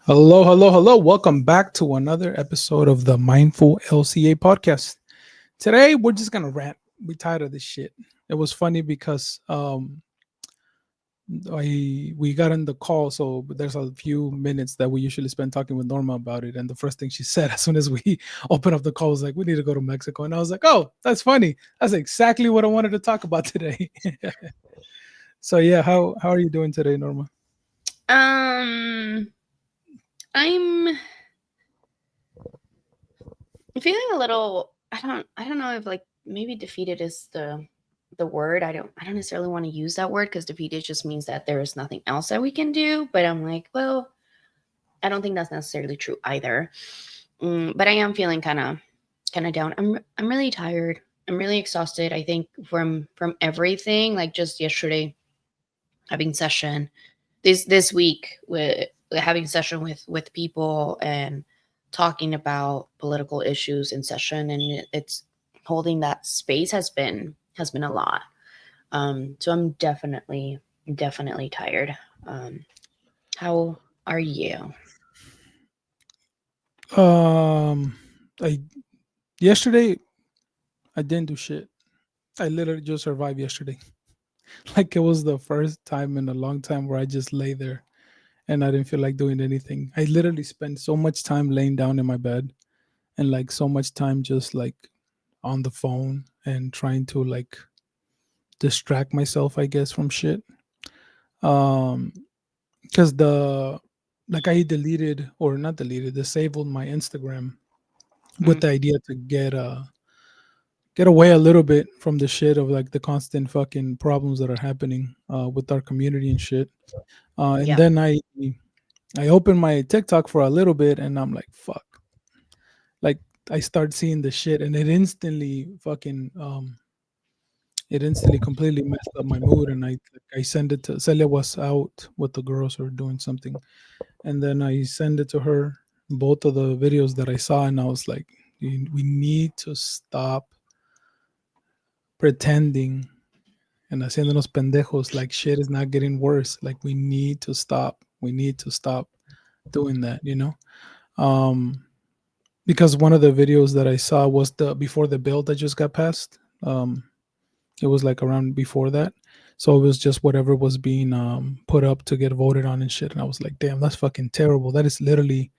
Hello, hello, hello. Welcome back to another episode of the Mindful LCA podcast. Today, we're just going to rant. We're tired of this shit. It was funny because we got in the call, so there's a few minutes that we usually spend talking with Norma about it. And the first thing she said as soon as we opened up the call was like, we need to go to Mexico. And I was like, oh, that's funny. That's exactly what I wanted to talk about today. So yeah, how are you doing today, Norma? I'm feeling a little. I don't know if like maybe defeated is the word. I don't necessarily want to use that word because defeated just means that there is nothing else that we can do. But I'm like, well, I don't think that's necessarily true either. But I am feeling kind of down. I'm really tired. I'm really exhausted. I think from everything. Like just yesterday having session, this week with having session with people and talking about political issues in session, and it's holding that space has been a lot. So I'm definitely tired. How are you? Um, I yesterday I didn't do shit. I literally just survived yesterday. Like it was the first time in a long time where I just lay there and I didn't feel like doing anything. I literally spent so much time laying down in my bed and like so much time just like on the phone and trying to like distract myself, I guess, from shit. Um, because the like I deleted or not deleted, disabled my Instagram with Mm, the idea to get away a little bit from the shit of like the constant fucking problems that are happening with our community and shit. And yeah. then I opened my TikTok for a little bit, and I'm like, fuck. Like I start seeing the shit, and it instantly completely messed up my mood. And I send it to Celia was out with the girls or doing something, and then I send it to her. Both of the videos that I saw, and I was like, we need to stop pretending and haciéndonos pendejos like shit is not getting worse. Like we need to stop. We need to stop doing that, you know? Um because one of the videos that I saw was the before the bill that just got passed. It was like around before that. So it was just whatever was being put up to get voted on and shit. And I was like, damn, that's fucking terrible. That is literally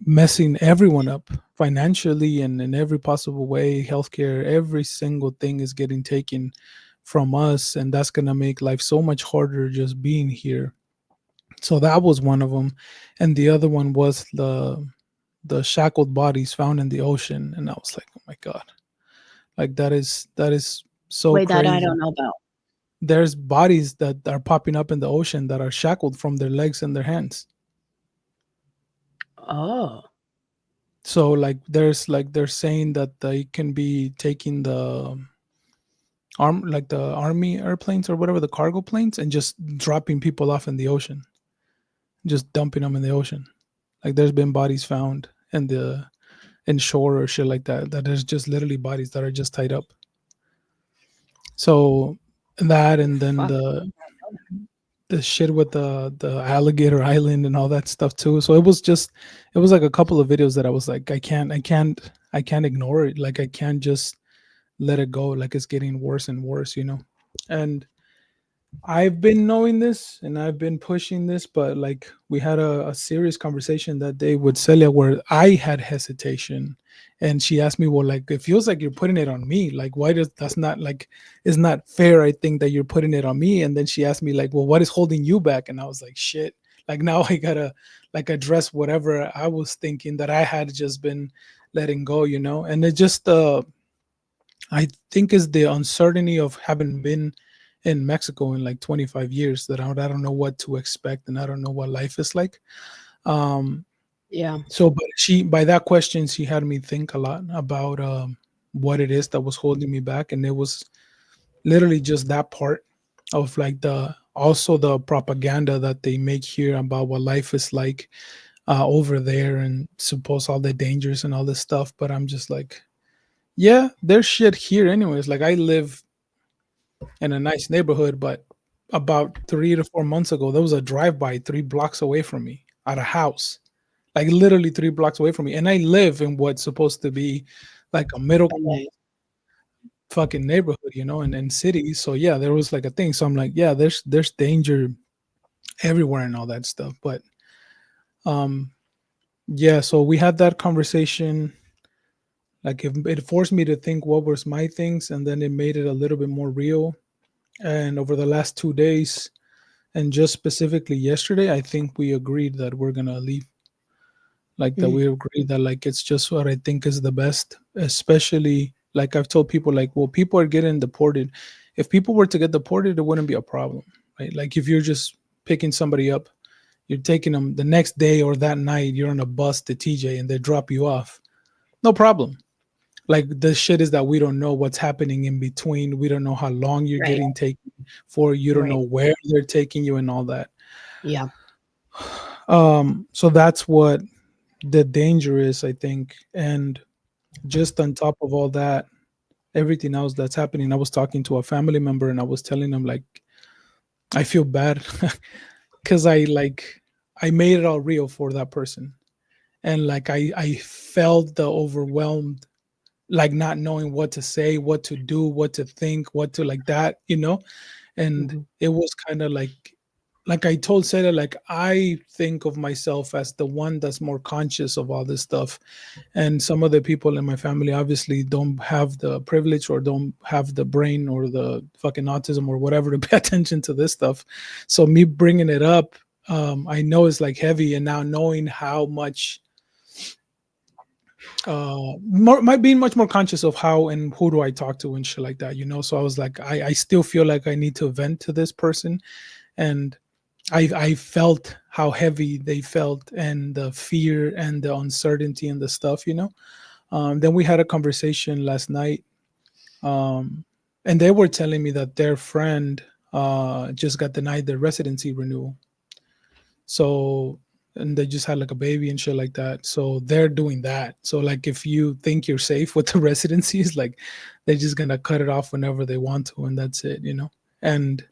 messing everyone up financially and in every possible way. Healthcare, every single thing is getting taken from us, and that's gonna make life so much harder just being here. So that was one of them, and the other one was the shackled bodies found in the ocean, and I was like, oh my god, like that is so Wait, that I crazy. don't know about. There's bodies that are popping up in the ocean that are shackled from their legs and their hands. Oh, So like they're saying that they can be taking the like the army airplanes or whatever, the cargo planes, and just dropping people off in the ocean, just dumping them in the ocean. Like there's been bodies found in shore or shit like that, that there's just literally bodies that are just tied up. So that, and then fuck. the shit with the alligator island and all that stuff too. So it was like a couple of videos that I was like, I can't ignore it. Like I can't just let it go. Like it's getting worse and worse, you know. And I've been knowing this and I've been pushing this, but like we had a serious conversation that day with Celia where I had hesitation, and she asked me, well, like it feels like you're putting it on me. Like why does that's not like it's not fair, I think, that you're putting it on me. And then she asked me like, well, what is holding you back? And I was like, shit. Like now I gotta like address whatever I was thinking that I had just been letting go, you know. And it just I think is the uncertainty of having been in Mexico in like 25 years that I don't know what to expect and I don't know what life is like. Um, Yeah. so, but by that question, she had me think a lot about what it is that was holding me back. And it was literally just that part of like also the propaganda that they make here about what life is like, over there and suppose all the dangers and all this stuff. But I'm just like, yeah, there's shit here anyways. Like I live in a nice neighborhood, but about 3 to 4 months ago, there was a drive-by 3 blocks away from me at a house, like literally 3 blocks away from me, and I live in what's supposed to be like a middle I know. fucking neighborhood, in cities. So yeah, there was like a thing. So I'm like, yeah, there's danger everywhere and all that stuff. But um, yeah, so we had that conversation. Like it forced me to think what was my things, and then it made it a little bit more real. And over the last 2 days, and just specifically yesterday, I think we agreed that we're gonna leave. Like that Mm, we agreed that like it's just what I think is the best. Especially like I've told people like, well, people are getting deported. If people were to get deported, it wouldn't be a problem, right? Like if you're just picking somebody up, you're taking them the next day or that night, you're on a bus to TJ and they drop you off. No problem. Like the shit is that we don't know what's happening in between. We don't know how long you're right. getting taken for. You don't Right. know where they're taking you and all that. Yeah. So that's what the danger is, I think. And just on top of all that, everything else that's happening, I was talking to a family member and I was telling them like I feel bad because I made it all real for that person. And like I felt the overwhelmed, like not knowing what to say, what to do, what to think, what to like that. And Hmm. it was kind of like I told Sarah, like I think of myself as the one that's more conscious of all this stuff, and some of the people in my family obviously don't have the privilege or don't have the brain or the fucking autism or whatever to pay attention to this stuff. So me bringing it up, I know it's like heavy, and now knowing how much being much more conscious of how and who do I talk to and shit like that. So I was like, I still feel like I need to vent to this person, and I felt how heavy they felt and the fear and the uncertainty and the stuff. Then we had a conversation last night, um, and they were telling me that their friend just got denied their residency renewal. So, and they just had like a baby and shit like that. So they're doing that. So like if you think you're safe with the residencies, like they're just gonna cut it off whenever they want to, and that's it. And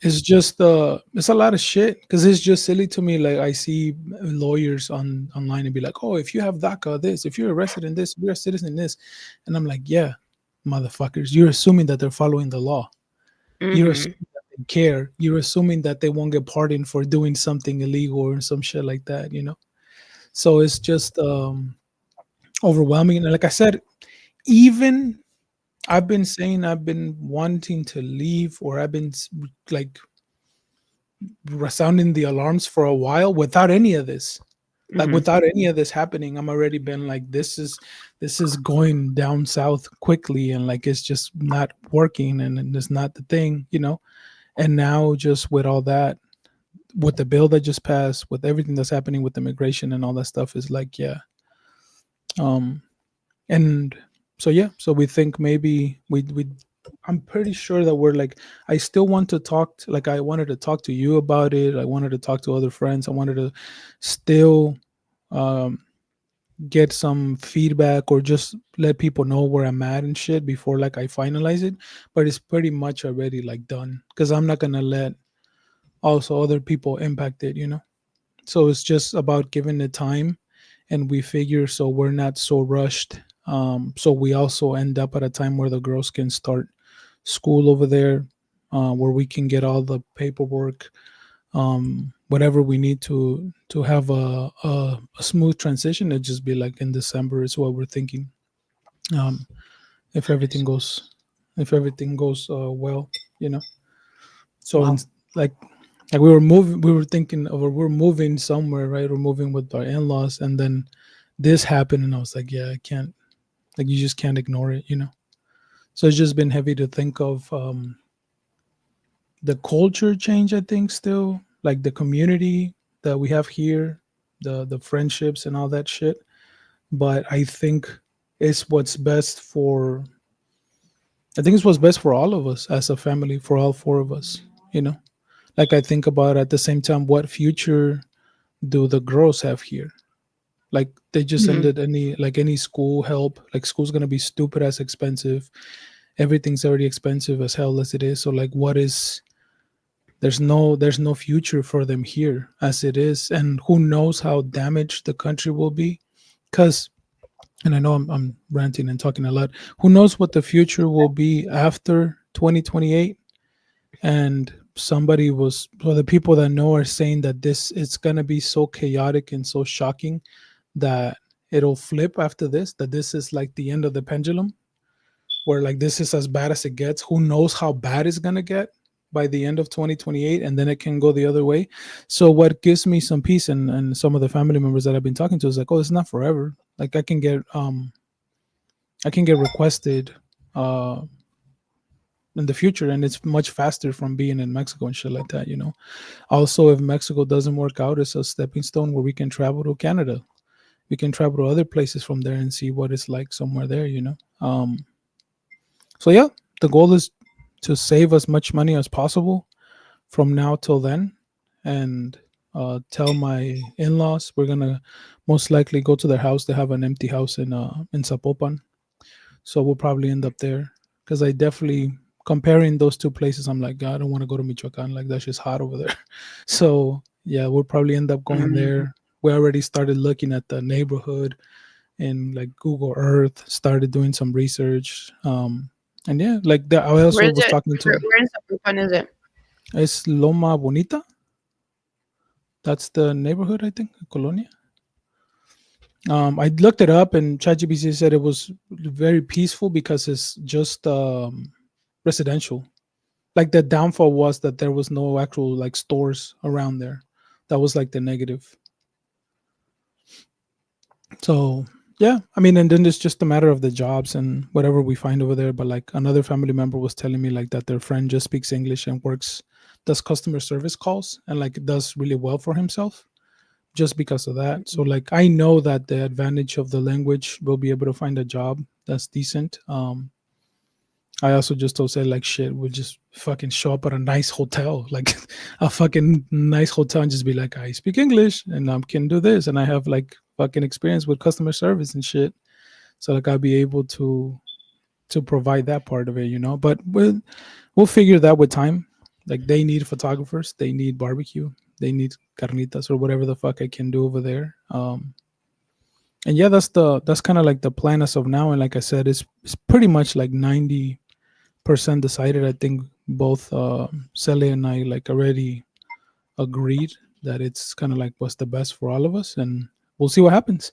it's just it's a lot of shit because it's just silly to me. Like I see lawyers online and be like, "Oh, if you have DACA, this. If you're a resident, this. If you're a citizen, this." And I'm like, "Yeah, motherfuckers, you're assuming that they're following the law. You're Hmm. assuming that they care. You're assuming that they won't get pardoned for doing something illegal or some shit like that. So it's just overwhelming. And like I said, even I've been saying I've been wanting to leave, or I've been like resounding the alarms for a while without any of this. Like Hmm. without any of this happening, I'm already been like, this is going down south quickly, and like it's just not working, and it's not the thing. And now just with all that, with the bill that just passed, with everything that's happening with immigration and all that stuff, is like, yeah. Um, and so yeah, so we think maybe we I'm pretty sure that we're like, I still want to talk like I wanted to talk to you about it. I wanted to talk to other friends. I wanted to still um get some feedback or just let people know where I'm at and shit before like I finalize it. But it's pretty much already like done because I'm not gonna let also other people impact it. So it's just about giving it time, and we figure so we're not so rushed. So we also end up at a time where the girls can start school over there, where we can get all the paperwork, whatever we need to have a smooth transition. It just be like in December is what we're thinking. Um, if everything goes, well, you know. So in, Wow. like we were thinking of, or we're moving somewhere, right? We're moving with our in-laws, and then this happened, and I was like, yeah, I can't, like, you just can't ignore it. So it's just been heavy to think of the culture change. I think still like the community that we have here, the friendships and all that shit. But I think it's what's best for. I think it's what's best for all of us as a family, for all four of us. Like I think about at the same time what future do the girls have here? Like they just Mhm. ended any school help. Like school's gonna be stupid as expensive. Everything's already expensive as hell as it is. So like, what is there's no future for them here as it is, and who knows how damaged the country will be? Because, and I know I'm ranting and talking a lot. Who knows what the future will be after 2028? And somebody was, well, the people that know are saying that this it's gonna be so chaotic and so shocking that it'll flip after this. That this is like the end of the pendulum, where like this is as bad as it gets. Who knows how bad it's gonna get by the end of 2028, and then it can go the other way. So what gives me some peace, and some of the family members that I've been talking to is like, oh, it's not forever. Like I can get requested uh in the future, and it's much faster from being in Mexico and shit like that. Also, if Mexico doesn't work out, it's a stepping stone where we can travel to Canada. We can travel to other places from there and see what it's like somewhere there. So yeah, the goal is to save as much money as possible from now till then, and tell my in-laws we're gonna most likely go to their house. They have an empty house in Zapopan, so we'll probably end up there because I definitely, comparing those two places, I'm like, God, I don't want to go to Michoacan. Like that's just hot over there. So yeah, we'll probably end up going Mhm. there. We already started looking at the neighborhood in like Google Earth, started doing some research. And yeah, like that, I Where also is was it? talking to, Where in Zapopan is it? it's Loma Bonita. That's the neighborhood, I think, Colonia. I looked it up, and ChatGPT said it was very peaceful because it's just residential. Like the downfall was that there was no actual like stores around there. That was like the negative. So yeah, I mean, and then it's just a matter of the jobs and whatever we find over there. But like another family member was telling me like that their friend just speaks English and works, does customer service calls, and like does really well for himself just because of that. So Mhm. like I know that the advantage of the language will be able to find a job that's decent. I also just told say like shit, we'll just fucking show up at a nice hotel, like a fucking nice hotel, and just be like, I speak English and I can do this, and I have like fucking experience with customer service and shit. So like I'll be able to provide that part of it. But we'll figure that with time. Like they need photographers, they need barbecue, they need carnitas or whatever the fuck I can do over there. And yeah, that's kind of like the plan as of now. And like I said, it's pretty much like 90% decided. I think both Sele and I like already agreed that it's kind of like what's the best for all of us, and we'll see what happens.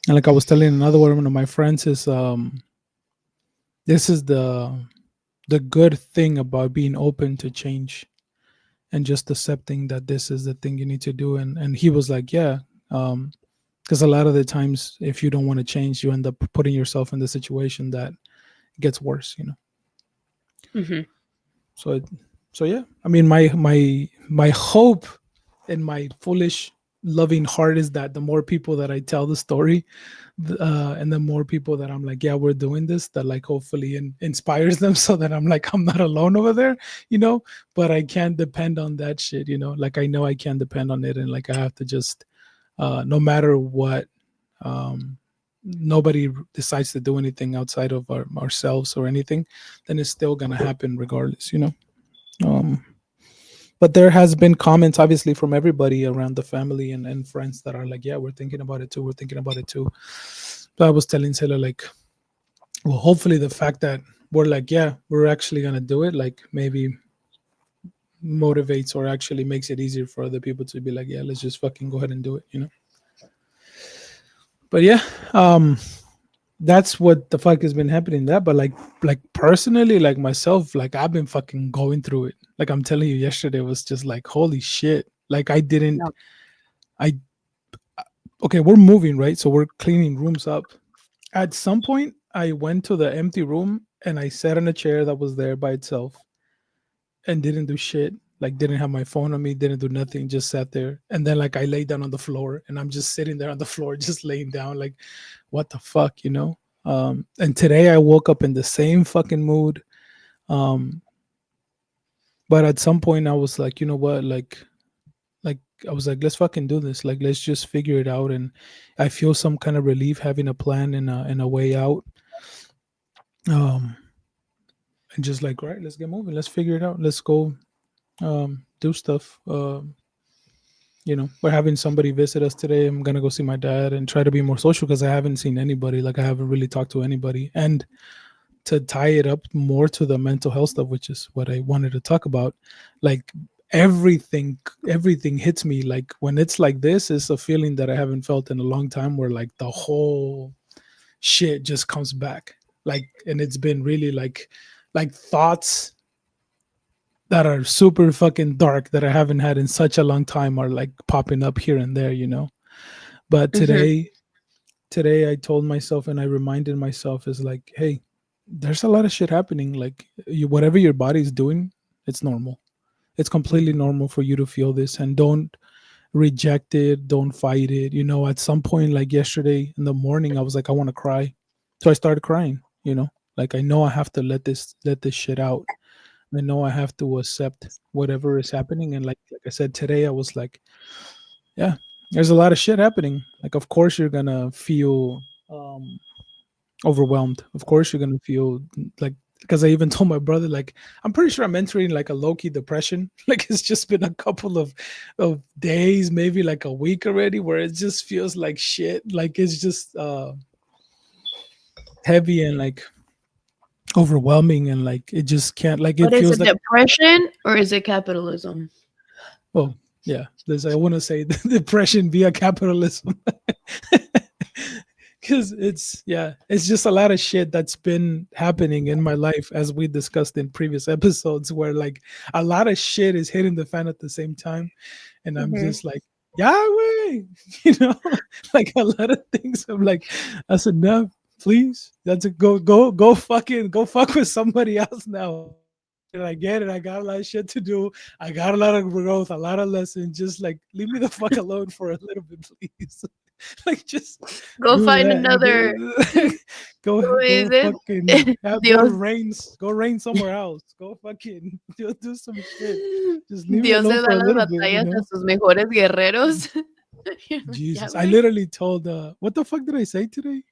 And like I was telling another one of my friends is this is the good thing about being open to change and just accepting that this is the thing you need to do. And he was like, yeah, because a lot of the times if you don't want to change, you end up putting yourself in the situation that gets worse. Mhm. So so yeah, I mean, my hope in my foolish loving heart is that the more people that I tell the story, and the more people that I'm like, yeah, we're doing this, that like hopefully inspires them so that I'm like, I'm not alone over there. But I can't depend on that shit. Like I know I can't depend on it, and like I have to just no matter what, um nobody decides to do anything outside of ourselves or anything, then it's still gonna happen regardless. um but there has been comments obviously from everybody around the family and friends that are like, yeah, we're thinking about it too, we're thinking about it too. So I was telling Sela like, well, hopefully the fact that we're like, yeah, we're actually gonna do it, like maybe motivates or actually makes it easier for other people to be like, yeah, let's just fucking go ahead and do it. But yeah, um that's what the fuck has been happening that. But like personally, like myself, like I've been fucking going through it. Like I'm telling you, yesterday was just like holy shit. Like I didn't No. I okay, we're moving, right? So we're cleaning rooms up. At some point I went to the empty room and I sat in a chair that was there by itself and didn't do shit. Like didn't have my phone on me, didn't do nothing, just sat there. And then like I laid down on the floor and I'm just sitting there on the floor, just laying down, like what the fuck. And today I woke up in the same fucking mood. Um, but at some point I was like, you know what, like like I was like, let's fucking do this. Like, let's just figure it out. And I feel some kind of relief having a plan and a way out. Um, and just like, right, let's get moving. Let's figure it out. Let's go do stuff. We're having somebody visit us today. I'm gonna go see my dad and try to be more social because I haven't seen anybody. Like, I haven't really talked to anybody. And to tie it up more to the mental health stuff, which is what I wanted to talk about, like everything hits me. Like when it's like this, it's a feeling that I haven't felt in a long time, where like the whole shit just comes back. Like, and it's been really like thoughts that are super fucking dark that I haven't had in such a long time are like popping up here and there. But Mm-hmm. today I told myself and I reminded myself is like, hey, there's a lot of shit happening. Like whatever your body's doing, it's normal. It's completely Mm-hmm. normal for you to feel this, and don't reject it. Don't fight it. At some point, like yesterday in the morning, I was like, I want to cry. So I started crying. Like I know I have to let this shit out. I know I have to accept whatever is happening. And like I said, today I was like, yeah, there's a lot of shit happening. Like of course you're gonna feel overwhelmed. Of course you're gonna feel like, because I even told my brother, like, I'm pretty sure I'm entering like a low-key depression. Like it's just been a couple of days, maybe like a week already, where it just feels like shit. Like it's just heavy and like overwhelming, and like it just can't, like But it is feels it like, depression or is it capitalism? oh yeah, there's, I want to say the depression via capitalism. Because it's just a lot of shit that's been happening in my life, as we discussed in previous episodes, where like a lot of shit is hitting the fan at the same time, and I'm Mm-hmm. just like, Yahweh. you know like a lot of things. I'm like, that's enough, please. That's a go fucking go fuck with somebody else now. I get it. I got a lot of shit to do. I got a lot of growth, a lot of lessons. Just like leave me the fuck alone for a little bit, please. Like just Go do find that. another. Go Who is it? fucking Dios. go rain somewhere else. Go fucking do some shit. Just leave me Dios alone le for da a las little bit, batallas a sus mejores guerreros. You're like, yeah, Jesus. I güey. literally told what the fuck did I say today?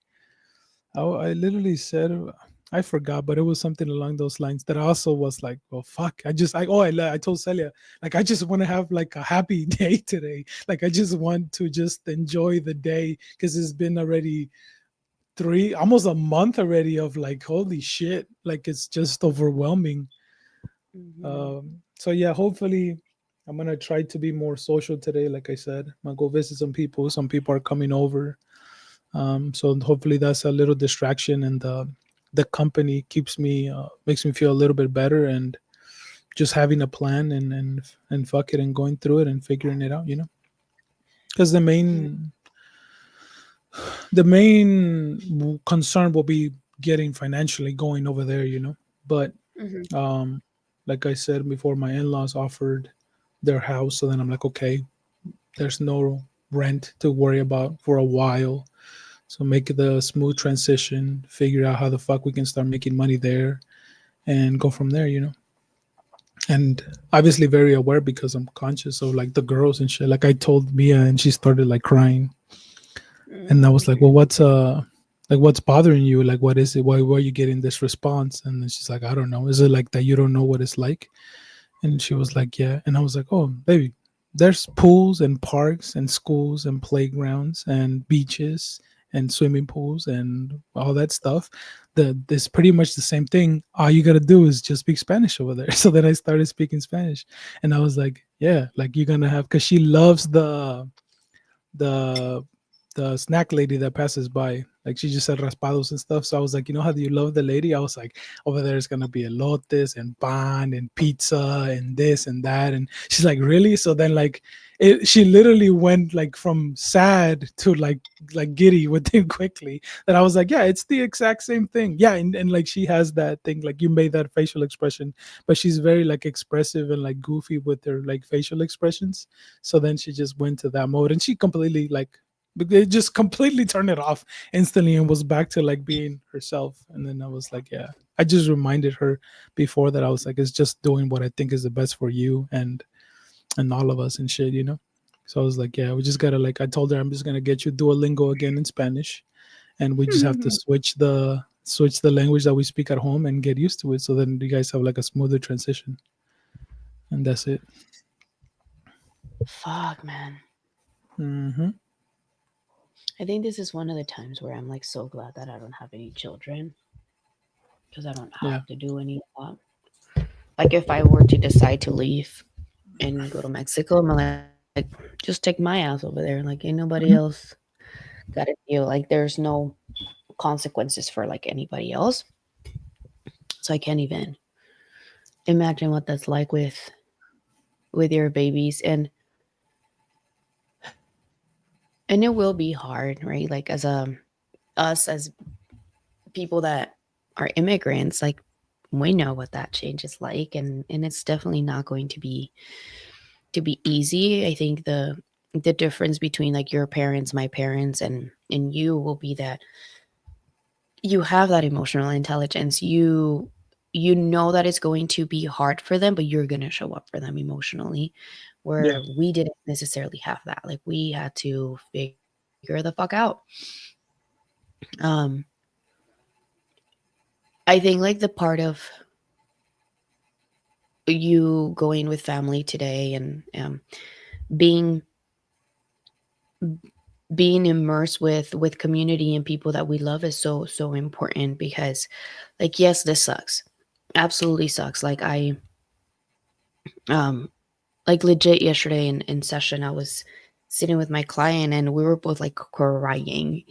I literally said, I forgot, but it was something along those lines that I also was like, well, fuck. I told Celia, like, I just want to have like a happy day today. Like, I just want to just enjoy the day, because it's been already almost a month already of like, holy shit. Like, it's just overwhelming. Mm-hmm. So yeah, hopefully I'm going to try to be more social today. Like I said, I'm going to go visit some people. Some people are coming over. So hopefully that's a little distraction, and the company makes me feel a little bit better, and just having a plan and fuck it and going through it and figuring it out. Because the main concern will be getting financially going over there. But Mm-hmm. um, like I said before, my in-laws offered their house, so then I'm like, okay, there's no rent to worry about for a while. So make it a smooth transition, figure out how the fuck we can start making money there, and go from there. And obviously very aware, because I'm conscious of like the girls and shit. Like I told Mia, and she started like crying, and I was like, well, what's bothering you? Like, what is it? Why are you getting this response? And then she's like, I don't know. Is it like that you don't know what it's like? And she was like, yeah. And I was like, oh, baby, there's pools and parks and schools and playgrounds and beaches and swimming pools and all that stuff. It's pretty much the same thing. All you got to do is just speak Spanish over there. So then I started speaking Spanish. And I was like, yeah, like you're going to have, because she loves the snack lady that passes by. Like she just said raspados and stuff. So I was like, how do you love the lady? I was like, over there is gonna be elotes and pan and pizza and this and that. And she's like, really? So then like she literally went like from sad to like giddy within quickly. That I was like, yeah, it's the exact same thing. Yeah, and like she has that thing, like you made that facial expression, but she's very like expressive and like goofy with her like facial expressions. So then she just went to that mode, and she completely like they just completely turned it off instantly and was back to like being herself. And then I was like, yeah, I just reminded her before that I was like, it's just doing what I think is the best for you, and and all of us and shit, you know. So I was like, yeah, we just gotta like I told her I'm just gonna get you Duolingo again in Spanish, and we just have to switch the language that we speak at home and get used to it. So then you guys have like a smoother transition, and that's it. Fuck, man. Hmm. I think this is one of the times where I'm like so glad that I don't have any children because I don't Yeah. have to do any of that. Like if I were to decide to leave and go to Mexico, I'm like, just take my ass over there. Like ain't nobody else Mhm. got to deal. Like there's no consequences for like anybody else. So I can't even imagine what that's like with your babies and it will be hard, right? Like as us as people that are immigrants, like we know what that change is like and it's definitely not going to be easy. I think the difference between like your parents, my parents and you will be that you have that emotional intelligence. You know that it's going to be hard for them, but you're going to show up for them emotionally Yeah. where we didn't necessarily have that. Like we had to figure the fuck out. Um I think like the part of you going with family today and being being immersed with community and people that we love is so important because like yes this sucks, absolutely sucks. Like I um like legit yesterday in session I was sitting with my client and we were both like crying.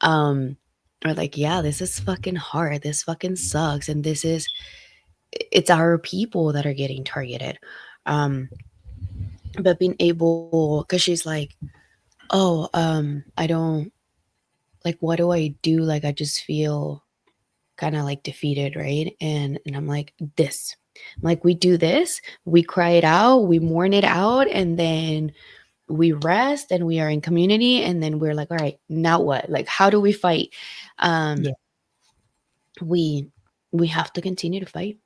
um or like yeah this is fucking hard, this fucking sucks, and this is it's our people that are getting targeted. um but being able because she's like oh I don't like what do I do, like I just feel kind of like defeated, right? And I'm like this, I'm like we do this, we cry it out, we mourn it out, and then we rest and we are in community, and then we're like all right now what, like how do we fight? um Yeah. we we have to continue to fight,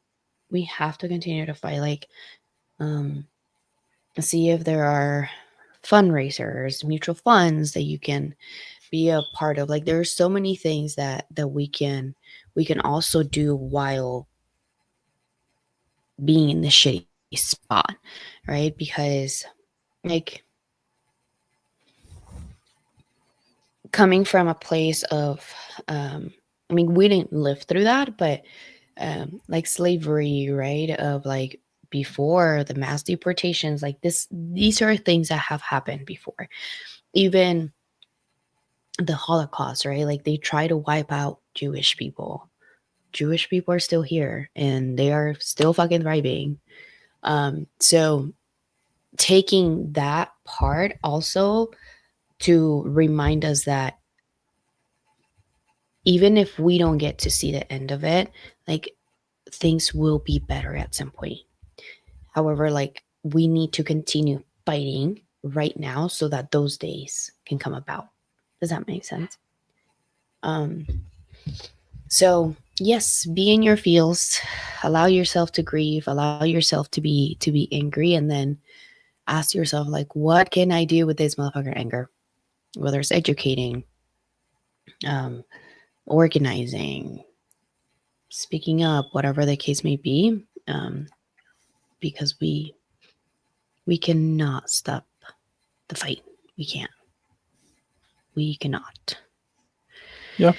we have to continue to fight. Like um see if there are fundraisers, mutual funds that you can be a part of. Like there are so many things that we can also do while being in this shitty spot, right? Because like coming from a place of um I mean we didn't live through that, but like slavery, right? Of like before the mass deportations, like these are things that have happened before. Even the Holocaust, right? Like they try to wipe out Jewish people. Jewish people are still here and they are still fucking thriving. So taking that part also to remind us that even if we don't get to see the end of it, like things will be better at some point. However, like we need to continue fighting right now so that those days can come about. Does that make sense? Um, so yes, be in your feels, allow yourself to grieve, allow yourself to be angry, and then ask yourself like, what can I do with this motherfucker anger? Whether it's educating, um, organizing, speaking up, whatever the case may be, um, because we cannot stop the fight. We can't. We cannot. Yeah.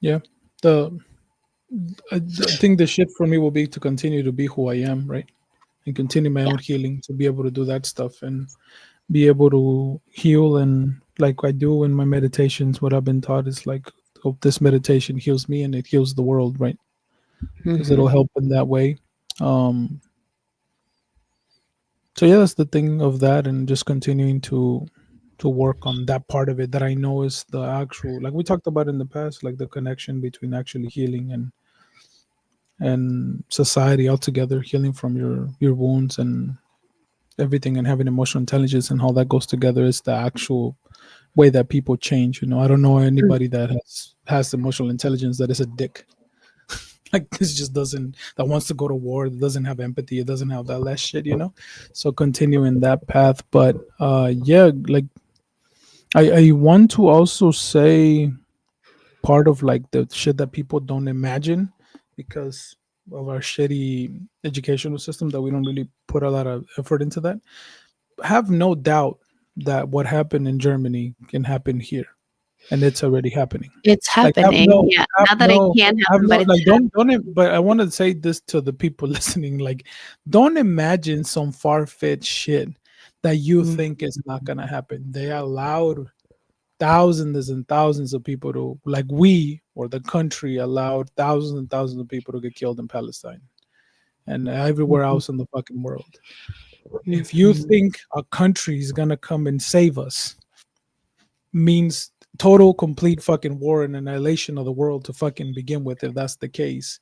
Yeah. The I think the shift for me will be to continue to be who I am, right? And continue my Yeah. own healing to be able to do that stuff and be able to heal. And like I do in my meditations, what I've been taught is like, oh, this meditation heals me and it heals the world, right? Because Hmm. it'll help in that way. Um, so yeah, that's the thing of that, and just continuing to work on that part of it that I know is the actual, like we talked about in the past, like the connection between actually healing and society altogether, healing from your wounds and everything, and having emotional intelligence and how that goes together is the actual way that people change. You know, I don't know anybody that has emotional intelligence that is a dick. Like this just doesn't, that wants to go to war, that doesn't have empathy, it doesn't have that less shit, you know. So continuing that path. But yeah, like I want to also say part of like the shit that people don't imagine because of our shitty educational system, that we don't really put a lot of effort into that. Have no doubt that what happened in Germany can happen here, and it's already happening. It's Like happening. Yeah. Not that it can have happen, but no, it's like don't. But I want to say this to the people listening: like, don't imagine some far fetched shit that you happening. think is not gonna happen. They allowed thousands and thousands of people to, like, we or the country allowed thousands and thousands of people to get killed in Palestine and everywhere Mhm. else in the fucking world. If you Mhm. think a country is gonna come and save us, means total complete fucking war and annihilation of the world to fucking begin with, if that's the case,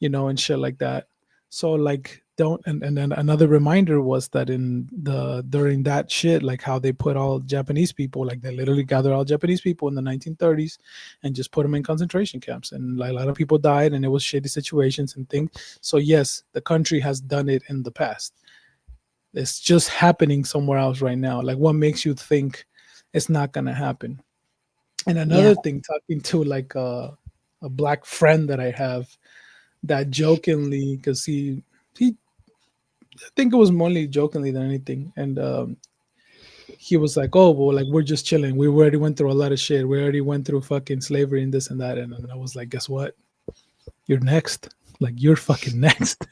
you know, and shit like that. So like don't, and then another reminder was that in the during that shit, like how they put all Japanese people, like they literally gathered all Japanese people in the 1930s and just put them in concentration camps, and like a lot of people died, and it was shitty situations and things. So yes, the country has done it in the past. It's just happening somewhere else right now. Like what makes you think it's not gonna happen? And Yeah. another thing, talking to like a black friend that I have, that jokingly, because he I think it was more jokingly than anything, and he was like, "Oh well, like we're just chilling. We already went through a lot of shit. We already went through fucking slavery and this and that." And I was like, "Guess what? You're next. Like you're fucking next.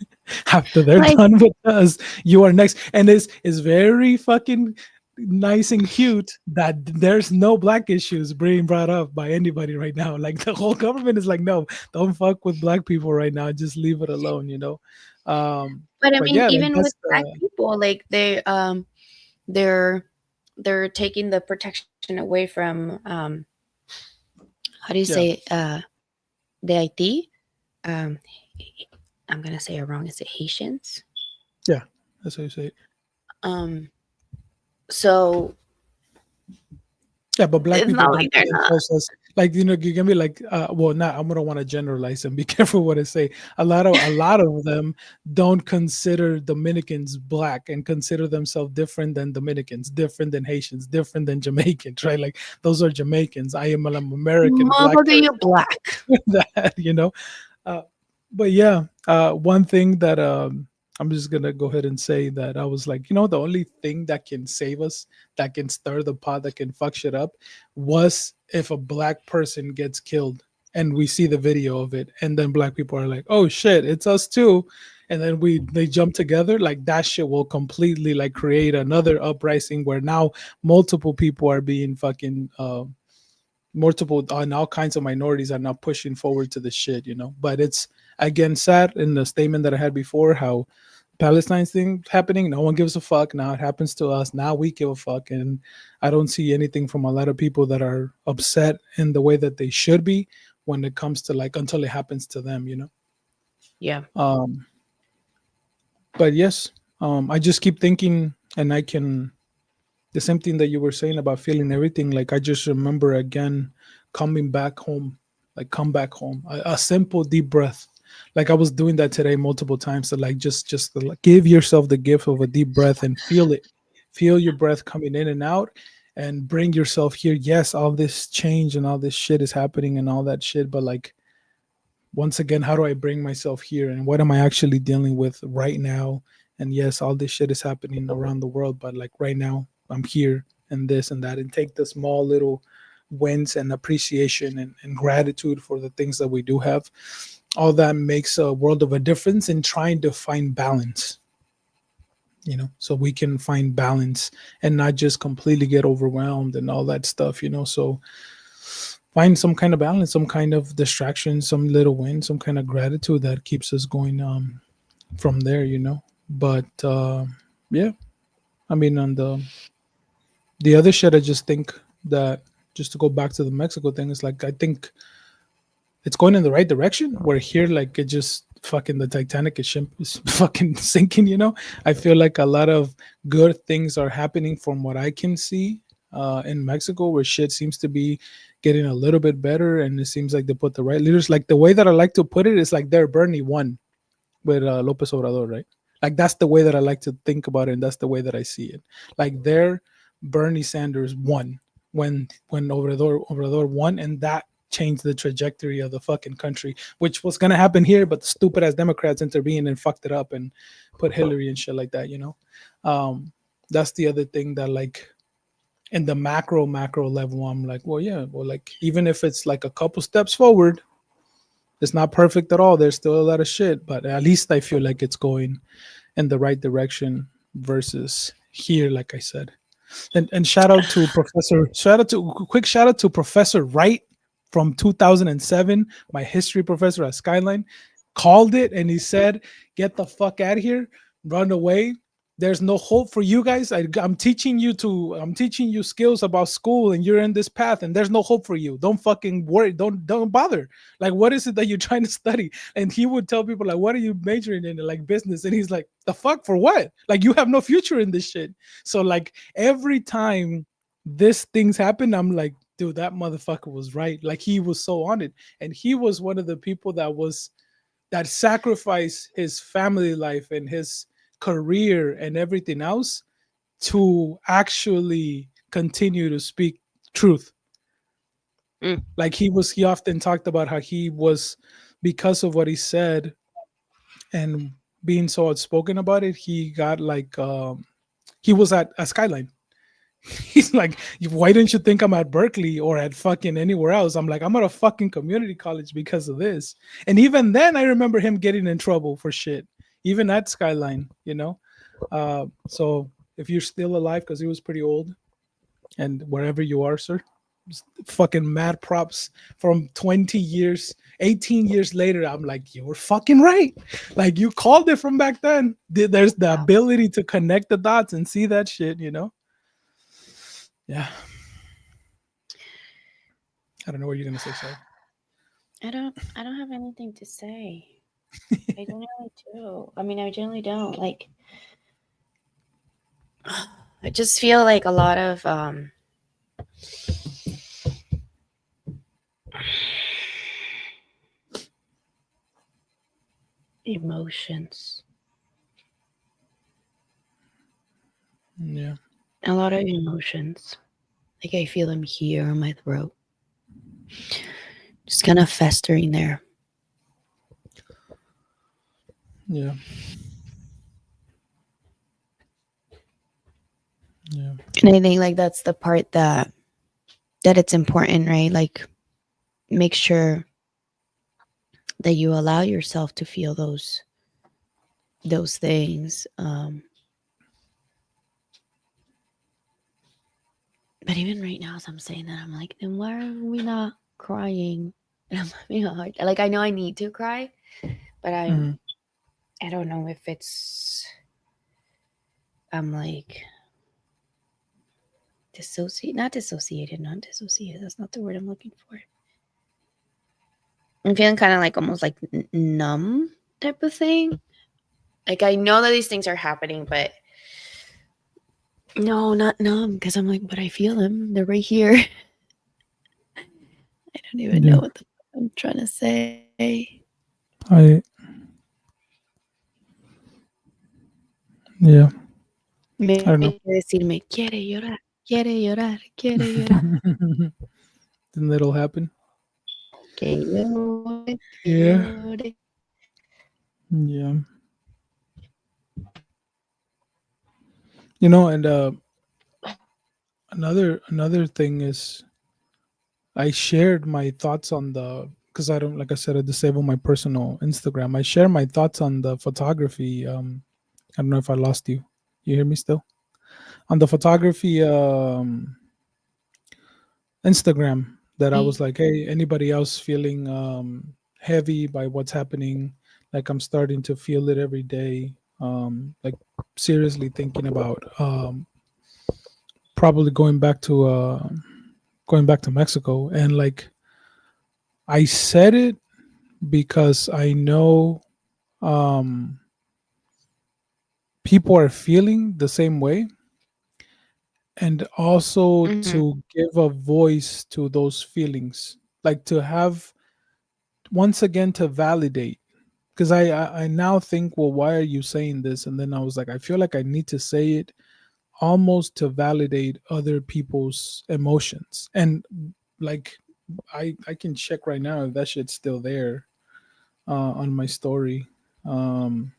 After they're Like, done with us, you are next." And it's very fucking nice and cute that there's no black issues being brought up by anybody right now. Like the whole government is like, no, don't fuck with black people right now. Just leave it alone, you know. but I But mean, yeah, like even with that's black the people, like they're they're taking the protection away from how do you say yeah, the IT? Um, I'm gonna say it wrong. Is it Haitians? yeah, that's how you say it. Um, so Yeah, but black it's people not don't like they're see not. themselves as, like, you know, you can be like well, not, I'm gonna want to generalize and be careful what I say. A lot of them don't consider Dominicans black and consider themselves different than Dominicans, different than Haitians, different than Jamaicans, right? Like those are Jamaicans. I am an American black Motherfucker, you person. black. That, you know. Uh, but yeah, one thing that I'm just gonna go ahead and say that I was like, you know, the only thing that can save us, that can stir the pot, that can fuck shit up, was if a black person gets killed and we see the video of it, and then black people are like, oh shit, it's us too, and then they jump together. Like that shit will completely like create another uprising where now multiple people are being fucking multiple and all kinds of minorities are now pushing forward to the shit, you know. But it's again sad in the statement that I had before, how Palestine thing happening, no one gives a fuck. Now it happens to us. Now we give a fuck, and I don't see anything from a lot of people that are upset in the way that they should be when it comes to like until it happens to them, you know. Yeah. Um, but yes, I just keep thinking, and I can, the same thing that you were saying about feeling everything. Like I just remember again coming back home, like come back home, a simple deep breath. Like I was doing that today multiple times. To like just to like give yourself the gift of a deep breath and feel it, feel your breath coming in and out, and bring yourself here. Yes, all this change and all this shit is happening and all that shit, but like once again, how do I bring myself here and what am I actually dealing with right now? And yes, all this shit is happening around the world, but like right now, I'm here and this and that, and take the small little wins and appreciation and gratitude for the things that we do have. All that makes a world of a difference in trying to find balance, you know, so we can find balance and not just completely get overwhelmed and all that stuff, you know. So find some kind of balance, some kind of distraction, some little win, some kind of gratitude that keeps us going from there, you know. But yeah, I mean, on the other shit, I just think that, just to go back to the Mexico thing, is like I think it's going in the right direction. We're here, like it just fucking the Titanic is fucking sinking, you know. I feel like a lot of good things are happening from what I can see. in Mexico, where shit seems to be getting a little bit better, and it seems like they put the right leaders. Like the way that I like to put it is like their Bernie won with Lopez Obrador, right? Like that's the way that I like to think about it, and that's the way that I see it. Like their Bernie Sanders won when Obrador won, and that changed the trajectory of the fucking country, which was gonna happen here, but the stupid ass Democrats intervened and fucked it up and put Hillary and shit like that, you know. Um, that's the other thing that like in the macro level, I'm like, well, yeah, well, like even if it's like a couple steps forward, it's not perfect at all. There's still a lot of shit, but at least I feel like it's going in the right direction versus here, like I said. And shout out to Professor Wright from 2007, my history professor at Skyline, called it and he said, "Get the fuck out of here, run away. There's no hope for you guys. I'm teaching you skills about school, and you're in this path, and there's no hope for you. Don't fucking worry. Don't bother. Like, what is it that you're trying to study?" And he would tell people like, "What are you majoring in?" Like business, and he's like, "The fuck for what? Like, you have no future in this shit." So like every time this things happen, I'm like, dude, that motherfucker was right. Like he was so on it, and he was one of the people that sacrificed his family life and his career and everything else to actually continue to speak truth. Mm. Like he often talked about how he was, because of what he said and being so outspoken about it, he got like he was at a Skyline. He's like, why didn't you think I'm at Berkeley or at fucking anywhere else? I'm like, I'm at a fucking community college because of this. And even then, I remember him getting in trouble for shit, even at Skyline, you know? So if you're still alive, because he was pretty old, and wherever you are, sir, fucking mad props from 20 years, 18 years later. I'm like, you were fucking right. Like, you called it from back then. There's the Wow. ability to connect the dots and see that shit, you know? Yeah. I don't know what you're gonna say. Sorry. I don't have anything to say. I don't really do. I mean, I generally don't. Like I just feel like a lot of emotions. Yeah. A lot of emotions. Like I feel them here in my throat. Just kind of festering there. Yeah. Yeah. And I think like that's the part that it's important, right? Like make sure that you allow yourself to feel those things. But even right now, as I'm saying that, I'm like, then why are we not crying? And I'm having a hard. Like I know I need to cry, but Mhm. I don't know if it's I'm like not dissociated. That's not the word I'm looking for. I'm feeling kind of like almost like numb type of thing. Like I know that these things are happening, but no, not numb because I'm like, but I feel them. They're right here. I don't even know Yeah. what the fuck I'm trying to say. I yeah. I don't know. Maybe decirme, quiere llorar, quiere llorar. Then that'll happen. Que llore, que Yeah. llore. Yeah. You know, and another thing is I shared my thoughts on the, because I don't, like I said, I disabled my personal Instagram. I share my thoughts on the photography. I don't know if I lost you. You hear me still? On the photography Instagram, that I was like, hey, anybody else feeling heavy by what's happening? Like I'm starting to feel it every day. Like seriously thinking about probably going back to Mexico. And like I said it because I know um, people are feeling the same way, and also Mhm. to give a voice to those feelings, like to have, once again, to validate. Because I now think, well, why are you saying this? And then I was like, I feel like I need to say it almost to validate other people's emotions. And like, I can check right now if that shit's still there on my story. um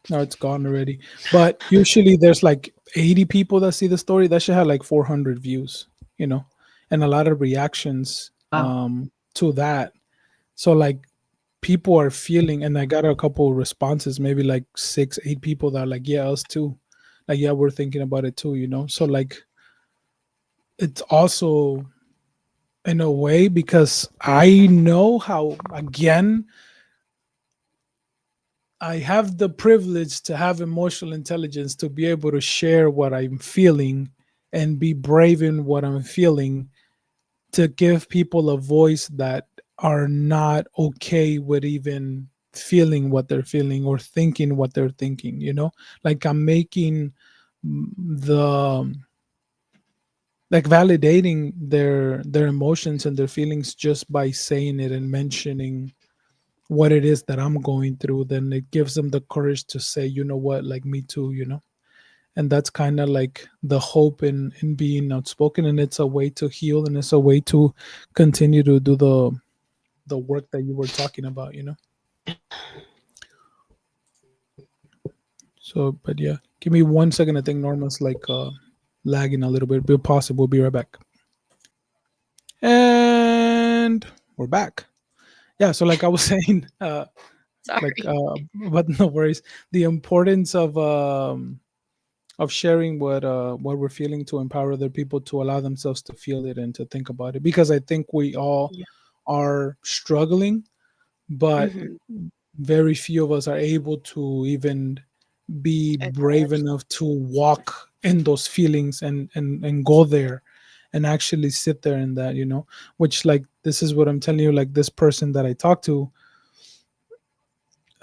no, it's gone already. But usually there's like 80 people that see the story. That should have like 400 views, you know, and a lot of reactions Wow. to that. So like, people are feeling, and I got a couple responses, maybe like 6 8 people that are like, yeah, us too, like, yeah, we're thinking about it too, you know. So like, it's also in a way, because I know how, again, I have the privilege to have emotional intelligence to be able to share what I'm feeling and be brave in what I'm feeling, to give people a voice that are not okay with even feeling what they're feeling or thinking what they're thinking, you know? Like, I'm making the, like, validating their emotions and their feelings just by saying it and mentioning what it is that I'm going through. Then it gives them the courage to say, you know what, like, me too, you know. And that's kind of like the hope in being outspoken, and it's a way to heal, and it's a way to continue to do the work that you were talking about, you know. So, but yeah, give me 1 second. I think Norma's like lagging a little bit. We'll pause it. We'll be right back. And we're back. Yeah, so like I was saying, like Sorry. but no worries. The importance of sharing what we're feeling, to empower other people to allow themselves to feel it and to think about it, because I think we all Yeah. are struggling, but Mhm. very few of us are able to even be brave Acknowledge. enough to walk in those feelings and go there and actually sit there in that, you know. Which, like, this is what I'm telling you, like, this person that I talked to,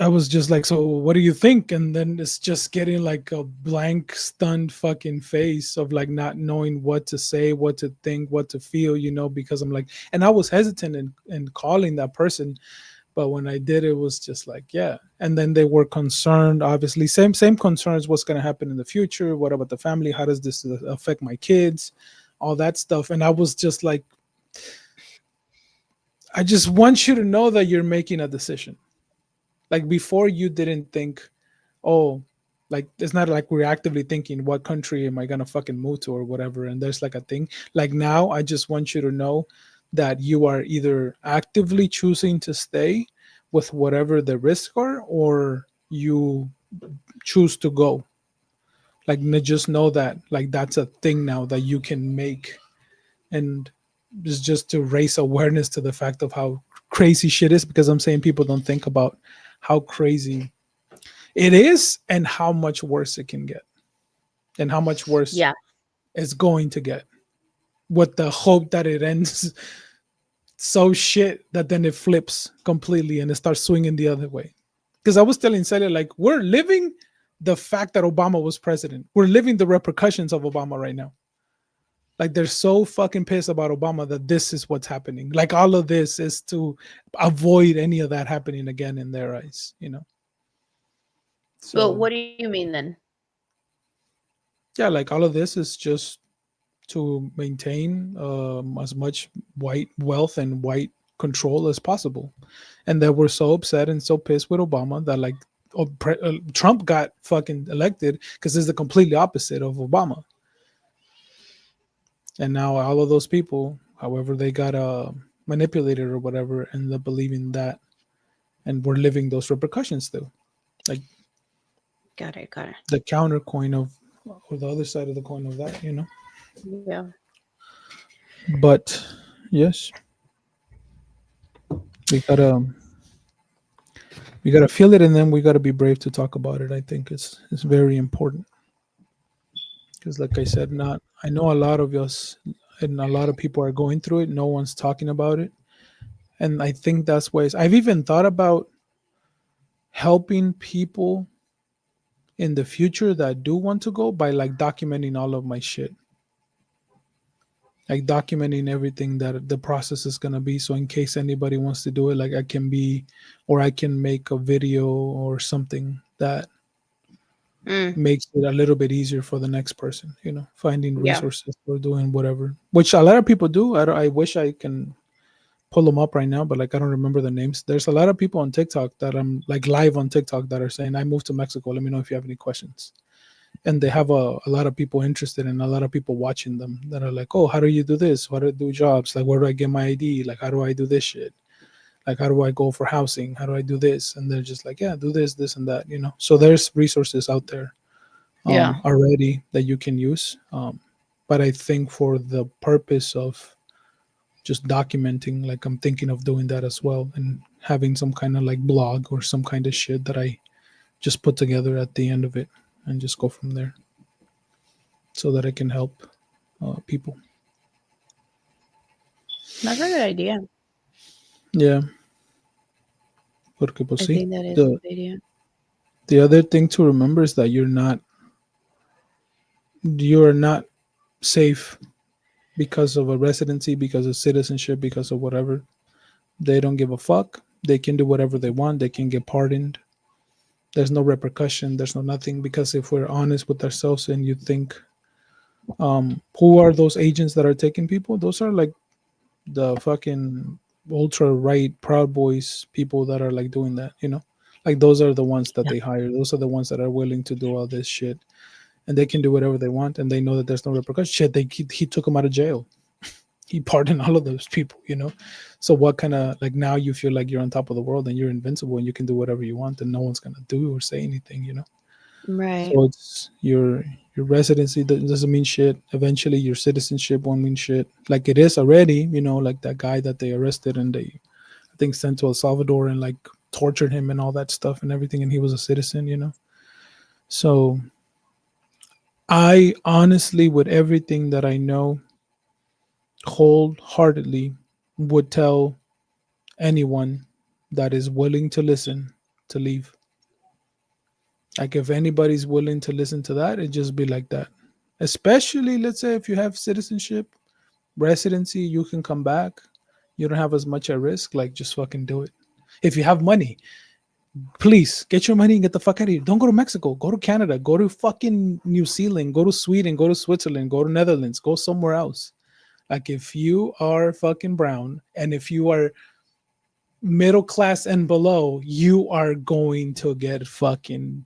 I was just like, so what do you think? And then it's just getting like a blank, stunned fucking face of like not knowing what to say, what to think, what to feel, you know, because I'm like, and I was hesitant in calling that person. But when I did, it was just like, yeah. And then they were concerned, obviously, same concerns. What's going to happen in the future? What about the family? How does this affect my kids? All that stuff. And I was just like, I just want you to know that you're making a decision. Like, before, you didn't think, oh, like, it's not like we're actively thinking, what country am I gonna fucking move to or whatever. And there's like a thing. Like, now, I just want you to know that you are either actively choosing to stay with whatever the risks are, or you choose to go. Like, just know that, like, that's a thing now that you can make. And it's just to raise awareness to the fact of how crazy shit is, because I'm saying people don't think about how crazy it is and how much worse it can get, and how much worse Yeah. it's going to get, with the hope that it ends so shit that then it flips completely and it starts swinging the other way. Because I was telling Celia, like, we're living the fact that Obama was president. We're living the repercussions of Obama right now. Like, they're so fucking pissed about Obama that this is what's happening. Like, all of this is to avoid any of that happening again in their eyes, you know? Well, So, what do you mean then? yeah, like, all of this is just to maintain as much white wealth and white control as possible. And that we're so upset and so pissed with Obama that, like, Trump got fucking elected because it's the completely opposite of Obama. And now all of those people, however they got manipulated or whatever, end up believing that, and we're living those repercussions too. Like, Got it. Got it. the countercoin of, or the other side of the coin of that, you know. Yeah. But yes, we gotta we gotta feel it, and then we gotta be brave to talk about it. I think it's very important, because, like I said, not I know a lot of us and a lot of people are going through it. No one's talking about it, and I think that's why I've even thought about helping people in the future that do want to go by like documenting all of my shit, like documenting everything that the process is gonna be. So in case anybody wants to do it, like I can be, or I can make a video or something that Mm, makes it a little bit easier for the next person. You know, finding yeah. resources or doing whatever, which a lot of people do. I wish I can pull them up right now, but like I don't remember the names. There's a lot of people on TikTok that I'm like live on TikTok that are saying, "I moved to Mexico. Let me know if you have any questions." And they have a lot of people interested and a lot of people watching them that are like, "Oh, how do you do this? How do I do jobs? Like, where do I get my ID? Like, how do I do this shit? Like, how do I go for housing? How do I do this?" And they're just like, "Yeah, do this, this, and that." You know, so there's resources out there Yeah. already that you can use. But I think for the purpose of just documenting, like I'm thinking of doing that as well and having some kind of like blog or some kind of shit that I just put together at the end of it and just go from there so that I can help people. That's a good idea. Yeah, porque pues I sí. think that is a The good idea. the other thing to remember is that you're not safe because of a residency, because of citizenship, because of whatever. They don't give a fuck. They can do whatever they want. They can get pardoned. There's no repercussion. There's no nothing. Because if we're honest with ourselves and you think, who are those agents that are taking people? Those are like the fucking ultra right Proud Boys people that are like doing that, you know? Like those are the ones that Yeah. they hire. Those are the ones that are willing to do all this shit. And they can do whatever they want and they know that there's no repercussion. Shit, he took them out of jail. He pardoned all of those people, you know? So what kind of like now you feel like you're on top of the world and you're invincible and you can do whatever you want and no one's gonna do or say anything, you know? Right. So it's your residency doesn't mean shit. Eventually, your citizenship won't mean shit. Like it is already, you know, like that guy that they arrested and they, I think, sent to El Salvador and like tortured him and all that stuff and everything, and he was a citizen, you know. So I honestly, with everything that I know, wholeheartedly would tell anyone that is willing to listen to leave. Like if anybody's willing to listen to that, it just be like that. Especially, let's say, if you have citizenship, residency, you can come back. You don't have as much at risk. Like just fucking do it. If you have money, please get your money and get the fuck out of here. Don't go to Mexico. Go to Canada. Go to fucking New Zealand. Go to Sweden. Go to Switzerland. Go to Netherlands. Go somewhere else. Like if you are fucking brown and if you are middle class and below, you are going to get fucking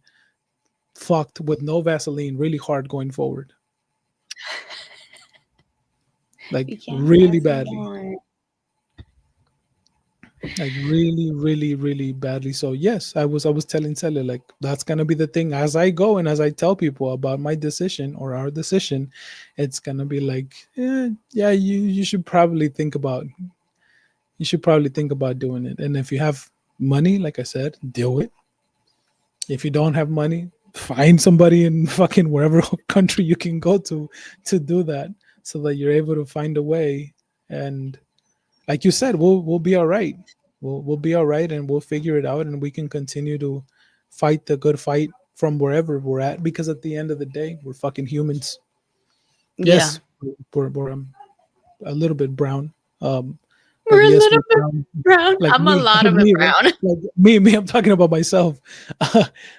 fucked with no Vaseline really hard going forward. We Like can't really have badly. more. Like really, really, really badly. So yes, I was telling Sally like that's gonna be the thing as I go and as I tell people about my decision or our decision, it's gonna be like, yeah, you should probably think about doing it. And if you have money, like I said, do it. If you don't have money, find somebody in fucking wherever country you can go to do that so that you're able to find a way. And like you said, we'll be all right. We'll be all right and we'll figure it out and we can continue to fight the good fight from wherever we're at because at the end of the day, we're fucking humans. Yeah. Yes, we're a little bit brown. But We're a yes, little we're bit brown. brown. Like I'm a me, lot like of it me, right? brown. Like me, I'm talking about myself.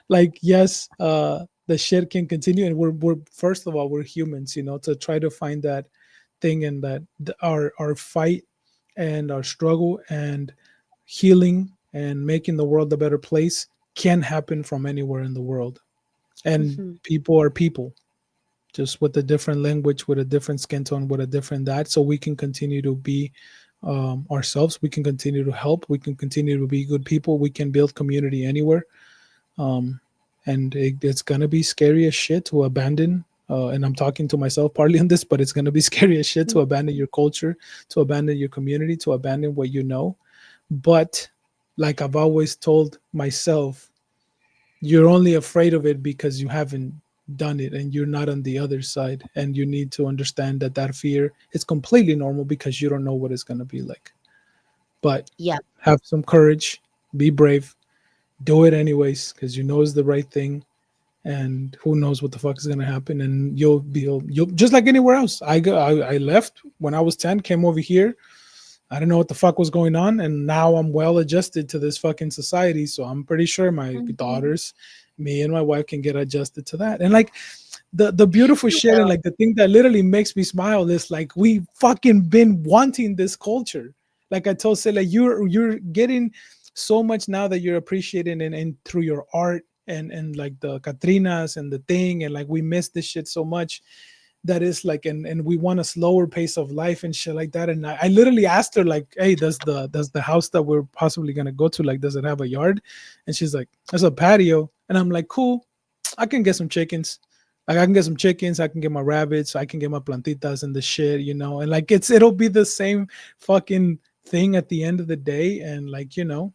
Like yes, the shit can continue, and we're first of all we're humans, you know, to try to find that thing and that our fight and our struggle and healing and making the world a better place can happen from anywhere in the world, and Mhm. people are people just with a different language, with a different skin tone, with a different that. So we can continue to be ourselves. We can continue to help. We can continue to be good people. We can build community anywhere. Um, and it's gonna be scary as shit to abandon. And I'm talking to myself partly on this, but it's gonna be scary as shit to abandon your culture, to abandon your community, to abandon what you know. But like I've always told myself, you're only afraid of it because you haven't done it and you're not on the other side, and you need to understand that that fear is completely normal because you don't know what it's going to be like. But Yeah. have some courage, be brave, do it anyways because you know it's the right thing, and who knows what the fuck is gonna happen. And you'll just like anywhere else. I left when I was 10, came over here. I didn't know what the fuck was going on, and now I'm well adjusted to this fucking society. So I'm pretty sure my Mhm. daughters, me and my wife, can get adjusted to that. And like the beautiful You shit, and will. like the thing that literally makes me smile is like we fucking been wanting this culture. Like I told Sela, you're getting so much now that you're appreciating, and through your art, and like the Katrinas and the thing, and like we miss this shit so much, that is like, and we want a slower pace of life and shit like that. And I literally asked her like, hey, does the house that we're possibly gonna go to, like, does it have a yard? And she's like, there's a patio. And I'm like, cool, I can get some chickens. Like I can get some chickens, I can get my rabbits, I can get my plantitas and the shit, and like it'll be the same fucking thing at the end of the day. And like, it'll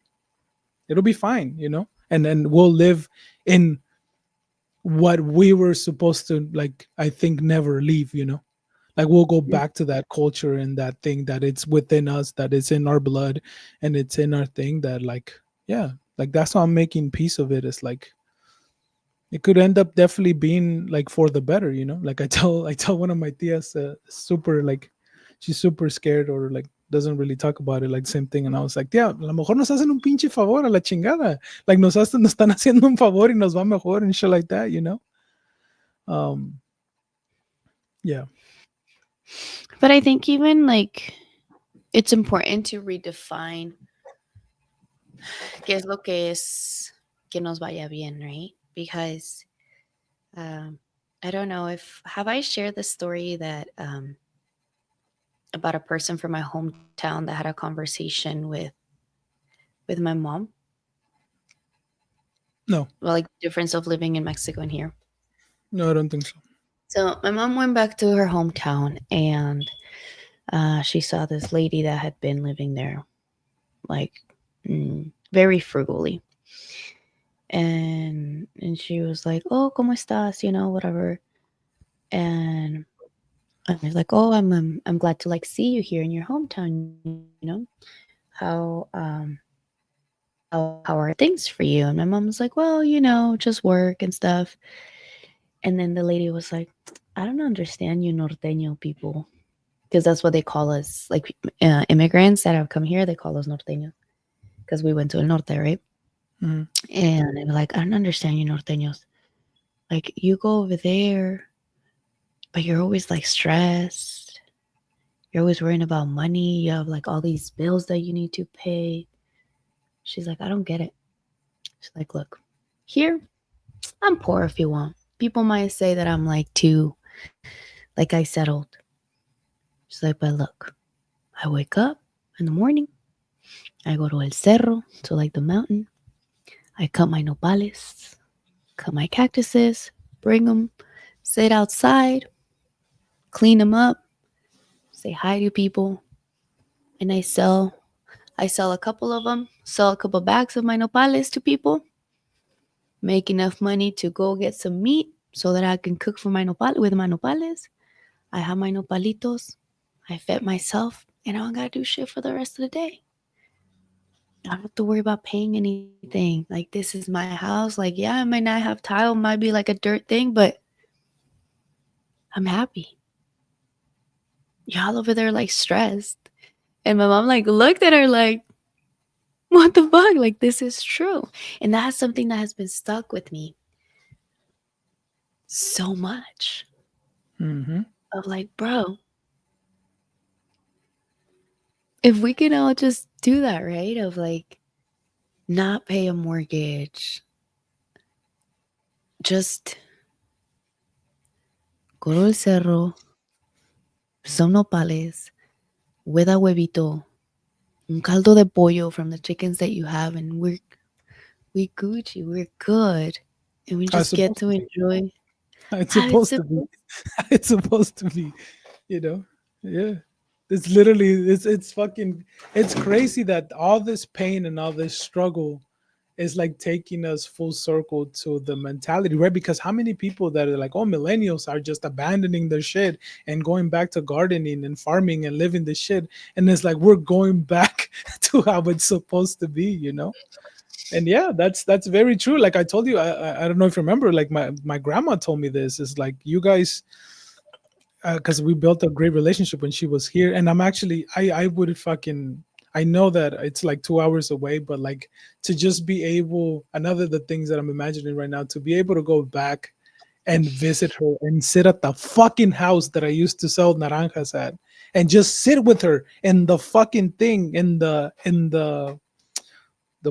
be fine. And then we'll live in what we were supposed to, like, I think, never leave. Like we'll go Mm. back to that culture and that thing that it's within us, that it's in our blood, and it's in our thing, that like, yeah, like that's how I'm making peace of it. It's like it could end up definitely being like for the better. Like I tell one of my tias, super, like, she's super scared, or like doesn't really talk about it, like same thing. And I was like, tía, a lo mejor nos hacen un pinche favor a la chingada. Like nos están haciendo un favor y nos va mejor and shit like that. um yeah. But I think even like it's important to redefine qué es lo que es que nos vaya bien, right? Because um, I don't know if have I shared the story that about a person from my hometown that had a conversation with my mom. No, Well, like the difference of living in Mexico and here. no, I don't think so. So my mom went back to her hometown and she saw this lady that had been living there, like very frugally, and she was like, "Oh, cómo estás?" Whatever. And I was like, "Oh, I'm glad to like see you here in your hometown. How how are things for you?" And my mom was like, "Well, just work and stuff." And then the lady was like, "I don't understand you norteño people." Because that's what they call us, like immigrants that have come here. They call us norteños because we went to el norte, right? Mhm. And they were like, "I don't understand you norteños. Like you go over there, but you're always like stressed. You're always worrying about money. You have like all these bills that you need to pay." She's like, "I don't get it." She's like, "Look, here I'm poor if you want. People might say that I'm like too, like I settled." She's like, "But look, I wake up in the morning. I go to el cerro, to like the mountain. I cut my nopales, cut my cactuses, bring them, sit outside, clean them up, say hi to people, and I sell a couple of them, sell a couple bags of my nopales to people, make enough money to go get some meat so that I can cook for my nopal with my nopales. I have my nopalitos. I fed myself, and I don't gotta do shit for the rest of the day. I don't have to worry about paying anything. Like this is my house. Like yeah, I might not have tile, might be like a dirt thing, but I'm happy. Y'all over there like stressed. And my mom like looked at her like, what the fuck? Like this is true. And that's something that has been stuck with me so much. Mhm. Of like, bro, if we can all just do that, right? Of like not pay a mortgage, just go to el cerro, some nopales, with a huevito, un caldo de pollo from the chickens that you have, and we Gucci, we're good. And we It's just get supposed to to be. enjoy It's how it's supposed to be. supposed. It's supposed to be. You know. Yeah. It's literally, it's fucking, it's crazy that all this pain and all this struggle is like taking us full circle to the mentality, right? Because how many people that are like, oh, millennials are just abandoning their shit and going back to gardening and farming and living the shit, and it's like we're going back to how it's supposed to be. And yeah, that's very true. Like I told you, I don't know if you remember, like my grandma told me this, is like, you guys, because we built a great relationship when she was here, and I'm actually, I would fucking, I know that it's like 2 hours away, but like, to just be able, another the things that I'm imagining right now, to be able to go back and visit her and sit at the fucking house that I used to sell naranjas at, and just sit with her in the fucking thing, in the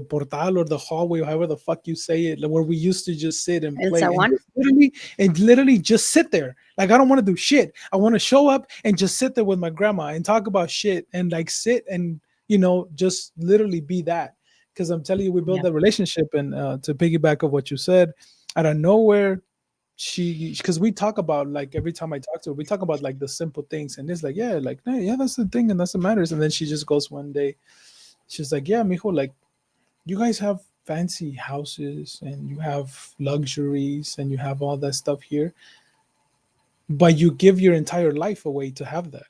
portal or the hallway, or however the fuck you say it, like, where we used to just sit and Is that play, one? and literally just sit there. Like, I don't want to do shit. I want to show up and just sit there with my grandma and talk about shit, and like sit and, just literally be that. Because I'm telling you, we built Yeah. that relationship, and to piggyback of what you said, out of nowhere, because we talk about, like, every time I talk to her, we talk about like the simple things, and it's like, yeah, like, hey, yeah, that's the thing, and that's what matters. And then she just goes one day, she's like, yeah, mijo, like, you guys have fancy houses and you have luxuries and you have all that stuff here, but you give your entire life away to have that.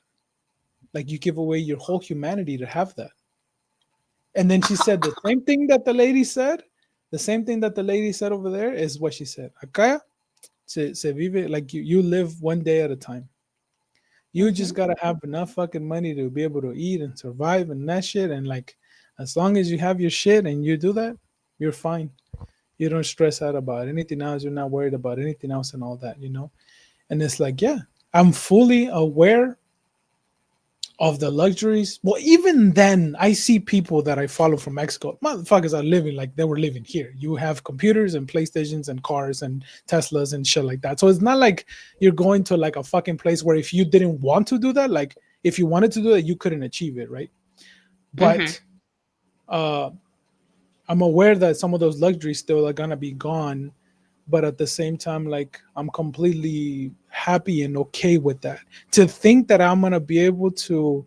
Like, you give away your whole humanity to have that. And then she said the same thing that the lady said. The same thing that the lady said over there is what she said. Acá se vive, like, you live one day at a time. You just Hmm. gotta have enough fucking money to be able to eat and survive and that shit. And like, as long as you have your shit and you do that, you're fine. You don't stress out about anything else. You're not worried about anything else and all that. And it's like, yeah, I'm fully aware of the luxuries. Well, even then, I see people that I follow from Mexico. Motherfuckers are living like they were living here. You have computers and PlayStations and cars and Teslas and shit like that. So it's not like you're going to like a fucking place where if you didn't want to do that, like, if you wanted to do it, you couldn't achieve it, right? Hmm. But uh, I'm aware that some of those luxuries still are gonna be gone, but at the same time, like, I'm completely happy and okay with that. To think that I'm gonna be able to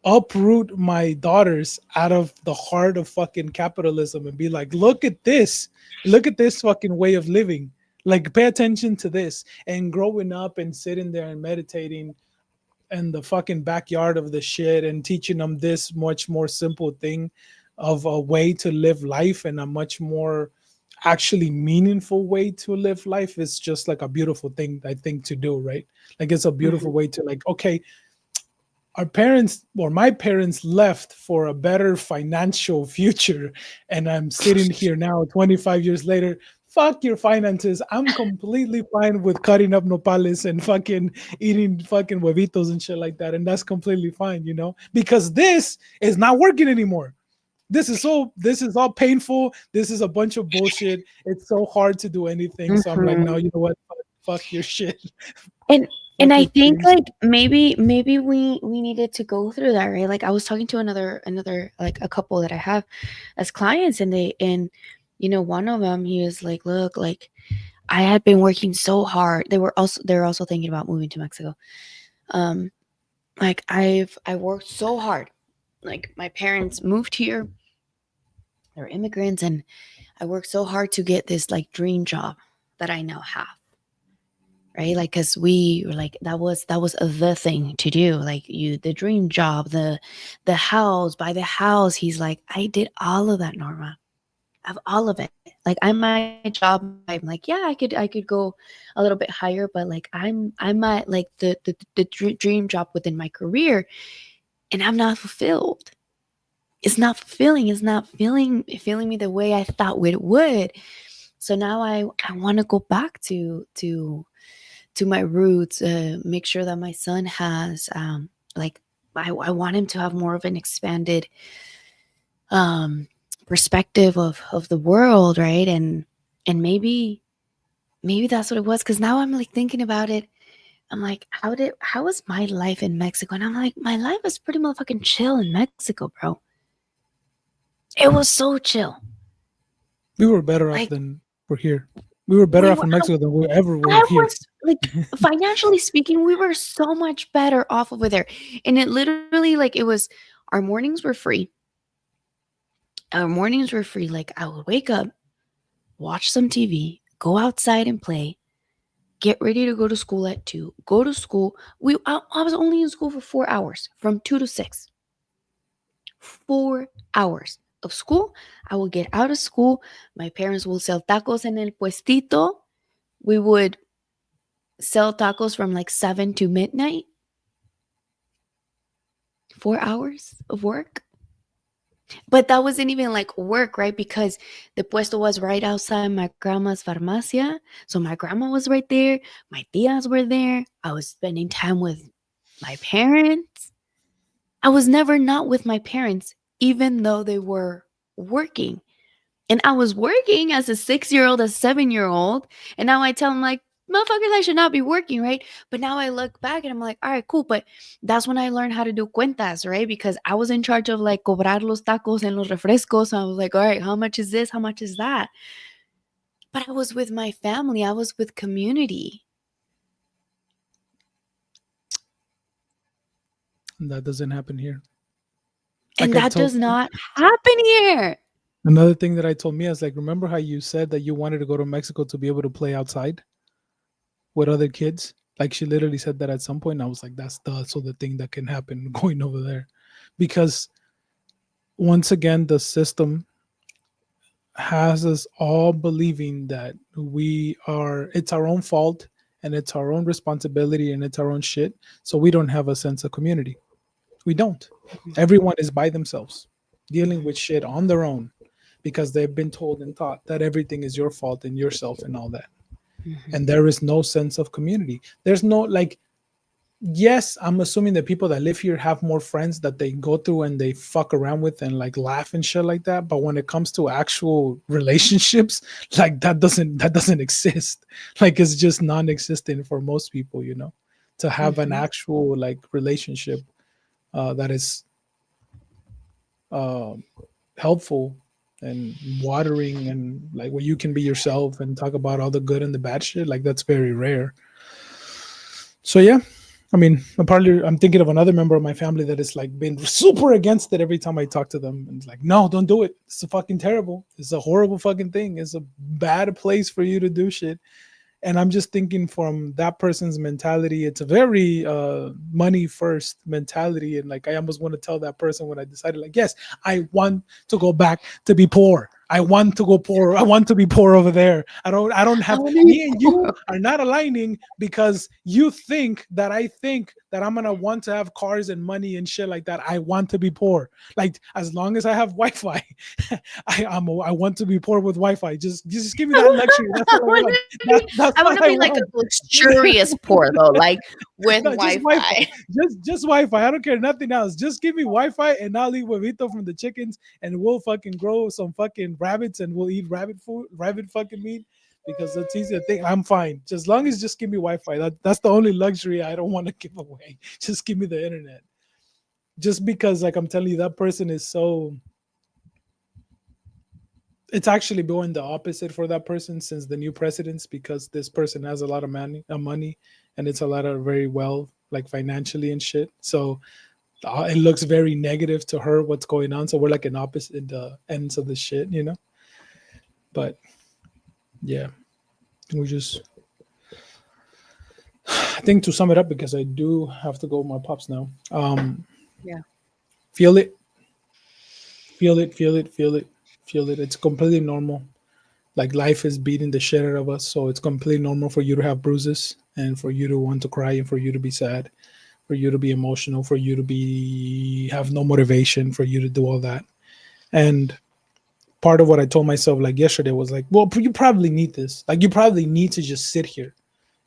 uproot my daughters out of the heart of fucking capitalism and be like, look at this fucking way of living, like, pay attention to this, and growing up and sitting there and meditating in the fucking backyard of the shit, and teaching them this much more simple thing of a way to live life, and a much more actually meaningful way to live life, is just like a beautiful thing, I think, to do, right? Like, it's a beautiful Hmm. way to, like, okay, our parents, or my parents, left for a better financial future, and I'm sitting here now 25 years later. Fuck your finances. I'm completely fine with cutting up nopales and fucking eating fucking huevitos and shit like that, and that's completely fine, because this is not working anymore. This is all painful. This is a bunch of bullshit. It's so hard to do anything, so I'm like, no, Hmm. you know what? Fuck your shit. And and I Fucking think change. like maybe we needed to go through that, right? Like I was talking to another like a couple that I have as clients, and one of them, he was like, look, like I had been working so hard. They're also thinking about moving to Mexico. Um, like I worked so hard. Like my parents moved here, they're immigrants, and I worked so hard to get this like dream job that I now have, right? Like because we were like that was the thing to do, like you the dream job, the house, buy the house. He's like, I did all of that, Norma. Of all of it. Like I'm my job, I'm like, yeah, I could go a little bit higher, but like I'm at like the dream job within my career, and I'm not fulfilled. It's not fulfilling. It's not feeling me the way I thought it would. So now I want to go back to my roots. Make sure that my son has like I want him to have more of an expanded um perspective of the world, right? And maybe that's what it was, because now I'm like thinking about it. I'm like, how was my life in Mexico? And I'm like, my life was pretty motherfucking chill in Mexico, bro. It was so chill. We were better off Like than we're here. We were better we off were in Mexico than we ever were I here. was like, financially speaking, we were so much better off over there. And it literally, like, it was, our mornings were free. Our mornings were free. Like, I would wake up, watch some TV, go outside and play, get ready to go to school at 2, go to school. I was only in school for 4 hours, from 2 to 6. 4 hours. of school. I would get out of school. My parents will sell tacos en el puestito. We would sell tacos from like 7 to midnight, 4 hours of work. But that wasn't even like work, right? Because the puesto was right outside my grandma's farmacia. So my grandma was right there. My tias were there. I was spending time with my parents. I was never not with my parents, even though they were working. And I was working as a 6 year old, a 7 year old. And now I tell them, like, motherfuckers, I should not be working, right? But now I look back and I'm like, all right, cool. But that's when I learned how to do cuentas, right? Because I was in charge of like cobrar los tacos and los refrescos. So I was like, all right, how much is this? How much is that? But I was with my family, I was with community. And that doesn't happen here. And Like I that told does not happen here. another thing that I told me, I was like, remember how you said that you wanted to go to Mexico to be able to play outside with other kids? Like she literally said that at some point. I was like, that's the so the thing that can happen going over there, because once again the system has us all believing that it's our own fault and it's our own responsibility and it's our own shit. So we don't have a sense of community. We don't. Everyone is by themselves, dealing with shit on their own because they've been told and taught that everything is your fault and yourself and all that. And there is no sense of community. There's no like, yes, I'm assuming that people that live here have more friends that they go through and they fuck around with and like laugh and shit like that. But when it comes to actual relationships, like that doesn't exist. Like it's just non-existent for most people, to have an Mhm. actual like relationship that is uh, helpful and watering and like where you can be yourself and talk about all the good and the bad shit. Like that's very rare. So yeah, I mean, I'm thinking of another member of my family that is like been super against it every time I talk to them, and it's like, no, don't do it. It's a fucking terrible. It's a horrible fucking thing. It's a bad place for you to do shit. And I'm just thinking from that person's mentality, it's a very money first mentality. And like I almost want to tell that person when I decided, like, yes, I want to go back to be poor. I want to go poor. I want to be poor over there. I don't I have wanna be me and you poor. are not aligning because you think that I'm gonna want to have cars and money and shit like that. I want to be poor. Like as long as I have Wi-Fi, I want to be poor with Wi-Fi. Just give me that luxury. That's I all I wanna want. be That's I all wanna I be like a want. luxurious poor though, like with No, just Wi-Fi. Wi-Fi. Just Wi-Fi. I don't care nothing else. Just give me Wi-Fi and I'll eat huevito from the chickens and we'll fucking grow some fucking rabbits and we'll eat rabbit food, rabbit fucking meat because that's easier thing. I'm fine. Just as long as just give me Wi-Fi. That's the only luxury I don't want to give away. Just give me the internet. Just because like I'm telling you, that person is so it's actually going the opposite for that person since the new presidents because this person has a lot of money and it's a lot of very well like financially and shit. So it looks very negative to her what's going on. So we're like in opposite ends of the shit. But yeah, we just I think to sum it up because I do have to go with my pops now. Yeah. Feel it, feel it, feel it, feel it, feel it. It's completely normal. Like life is beating the shit out of us, so it's completely normal for you to have bruises and for you to want to cry and for you to be sad, for you to be emotional, for you to be have no motivation, for you to do all that. And part of what I told myself like yesterday was like, well, you probably need this. Like you probably need to just sit here.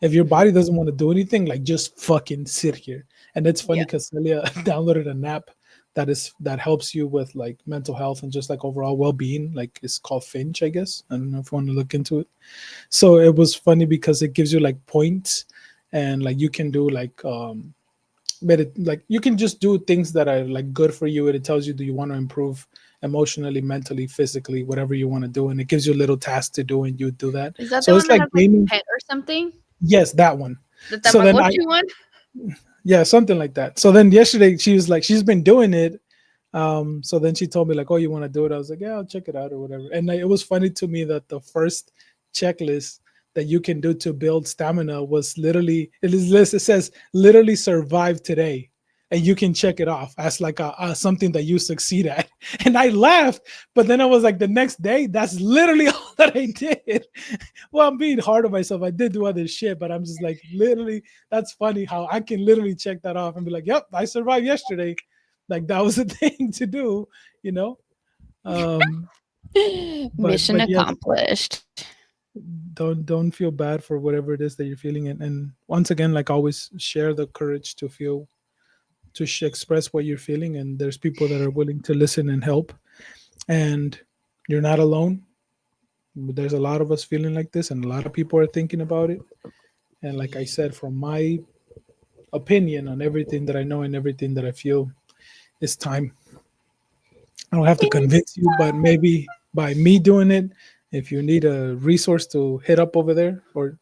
If your Mhm. body doesn't want to do anything, like just fucking sit here. And it's funny Yeah. because Celia downloaded an app that helps you with like mental health and just like overall well-being. Like it's called Finch, I guess. I don't know if you want to look into it. So it was funny because it gives you like points and like you can do like like you can just do things that are like good for you and it tells you do you want to improve emotionally, mentally, physically, whatever you want to do, and it gives you a little task to do and you do that. Is that So the one it's that like has like gaming. pet or something? Yes, that one. The So then I Tamagotchi one? yeah, something like that. So then yesterday she was like she's been doing it. So then she told me like, oh, you want to do it? I was like, yeah, I'll check it out or whatever. And like, it was funny to me that the first checklist that you can do to build stamina was literally it says literally survive today. and you can check it off as like a something that you succeed at. And I laughed, but then I was like, the next day, that's literally all that I did. Well, I'm being hard on myself. I did do other shit, but I'm just like, literally, that's funny how I can literally check that off and be like, yep, I survived yesterday. Like that was the thing to do, you know. Um, Mission but yes, accomplished. don't feel bad for whatever it is that you're feeling, and once again, like always, share the courage to feel, to express what you're feeling, and there's people that are willing to listen and help, and you're not alone. There's a lot of us feeling like this, and a lot of people are thinking about it. And like I said, from my opinion on everything that I know and everything that I feel, it's time. I don't have to It's convince you, but maybe by me doing it, if you need a resource to hit up over there, or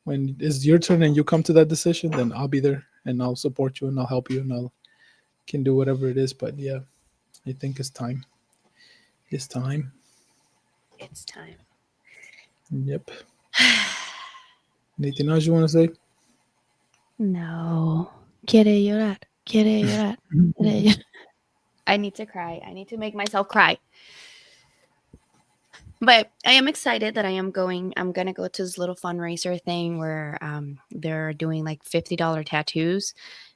when it's your turn and you come to that decision, then I'll be there and I'll support you and I'll help you and I'll can do whatever it is. But yeah, I think it's time. It's time. it's time. Yep. Anything else you want to say? No. Quiere llorar. Quiere llorar. Quiere llorar. I need to cry. I need to make myself cry. But I am excited that I'm gonna go to this little fundraiser thing where they're doing like $50 tattoos,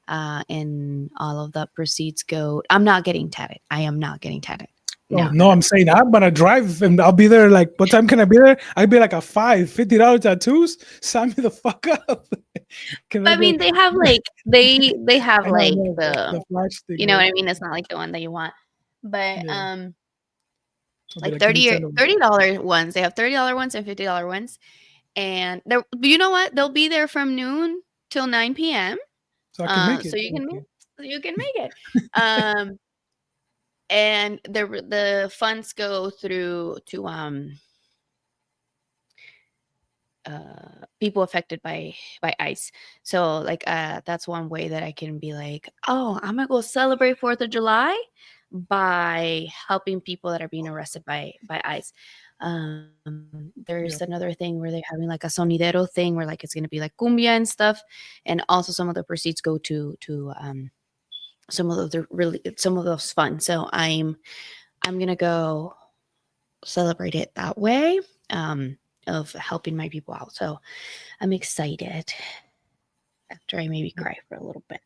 and all of the proceeds go. I'm not getting tatted. I am not getting tatted. Oh No, no, no, no. I'm saying I'm gonna drive and I'll be there. Like, what time can I be there? I'd be like a $50 tattoos. Sign me the fuck up. Can I I go? mean, they have like they have I know, I like know the flash thing, you know what right? I mean. It's not like the one that you want, but Yeah, I'll be like like, give me 10 of them. $30 ones. They have $30 ones and $50 ones, and they're you know what? They'll be there from noon till 9 p.m. So I can make So it. Okay. you can make it. Um, and the funds go through to people affected by ice. So like that's one way that I can be like, oh, I'm gonna go celebrate 4th of July by helping people that are being arrested by ice. There's Yeah. another thing where they're having like a sonidero thing where like it's gonna be like cumbia and stuff, and also some of the proceeds go to some of those funds. So I'm gonna go celebrate it that way, of helping my people out. So I'm excited after I maybe cry for a little bit.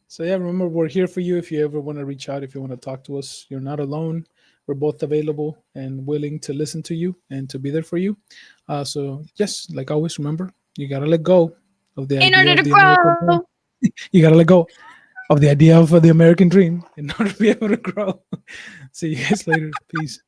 So yeah, remember we're here for you if you ever want to reach out, if you want to talk to us. You're not alone. We're both available and willing to listen to you and to be there for you. So yes, like always, remember you gotta let go of the In idea order of to the American grow. dream. You gotta let go of the idea of the American dream in order to be able to grow. See you guys later. Peace.